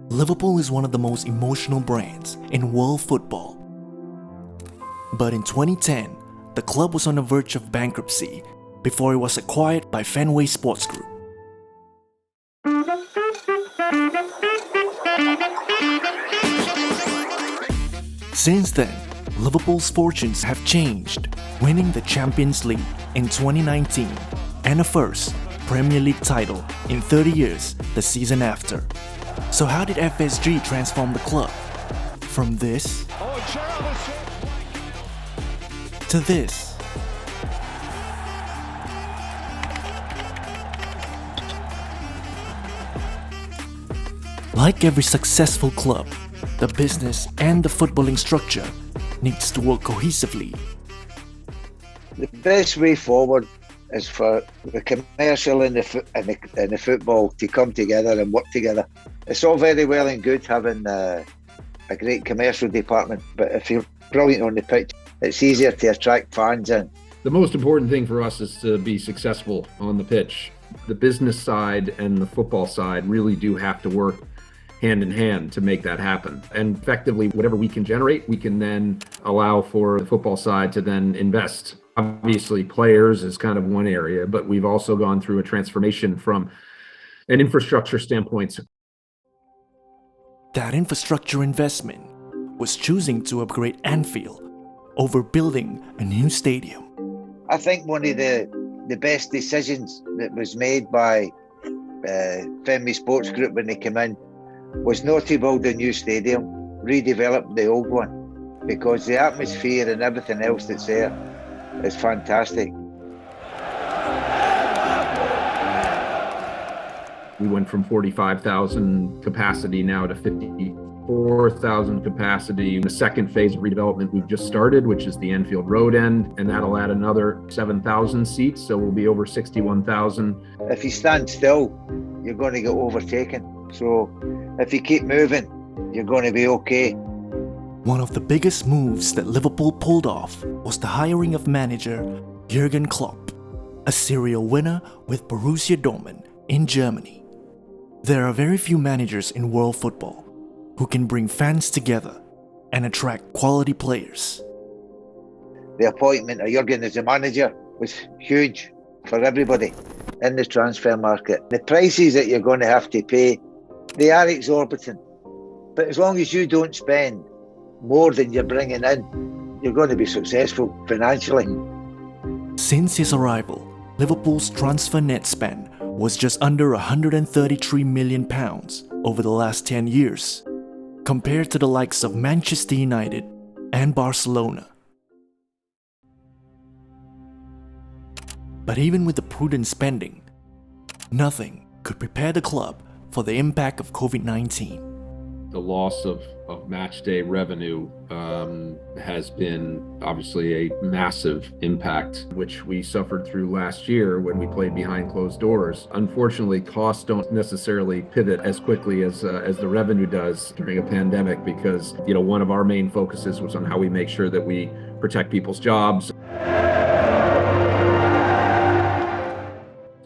Liverpool is one of the most emotional brands in world football. But in 2010, the club was on the verge of bankruptcy before it was acquired by Fenway Sports Group. Since then, Liverpool's fortunes have changed, winning the Champions League in 2019 and a first Premier League title in 30 years the season after. So how did FSG transform the club? From this to this. Like every successful club, the business and the footballing structure needs to work cohesively. The best way forward is for the commercial and the football to come together and work together. It's all very well and good having a great commercial department, but if you're brilliant on the pitch, it's easier to attract fans in. The most important thing for us is to be successful on the pitch. The business side and the football side really do have to work hand in hand to make that happen. And effectively, whatever we can generate, we can then allow for the football side to then invest. Obviously, players is kind of one area, but we've also gone through a transformation from an infrastructure standpoint. That infrastructure investment was choosing to upgrade Anfield over building a new stadium. I think one of the best decisions that was made by Fenway Sports Group when they came in was not to build a new stadium, redevelop the old one, because the atmosphere and everything else that's there is fantastic. We went from 45,000 capacity now to 54,000 capacity. The second phase of redevelopment we've just started, which is the Anfield Road end, and that'll add another 7,000 seats, so we'll be over 61,000. If you stand still, you're going to get overtaken. So if you keep moving, you're going to be okay. One of the biggest moves that Liverpool pulled off was the hiring of manager Jurgen Klopp, a serial winner with Borussia Dortmund in Germany. There are very few managers in world football who can bring fans together and attract quality players. The appointment of Jurgen as a manager was huge for everybody in the transfer market. The prices that you're going to have to pay, they are exorbitant. But as long as you don't spend more than you're bringing in, you're going to be successful financially. Since his arrival, Liverpool's transfer net spend was just under £133 million over the last 10 years, compared to the likes of Manchester United and Barcelona. But even with the prudent spending, nothing could prepare the club for the impact of COVID-19. The loss of match day revenue has been obviously a massive impact, which we suffered through last year when we played behind closed doors. Unfortunately, costs don't necessarily pivot as quickly as the revenue does during a pandemic, because one of our main focuses was on how we make sure that we protect people's jobs.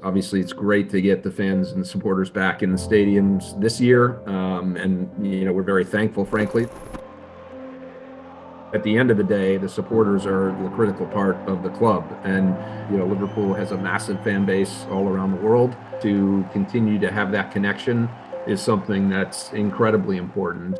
Obviously, it's great to get the fans and supporters back in the stadiums this year, and we're very thankful, frankly. At the end of the day, the supporters are the critical part of the club, and Liverpool has a massive fan base all around the world. To continue to have that connection is something that's incredibly important.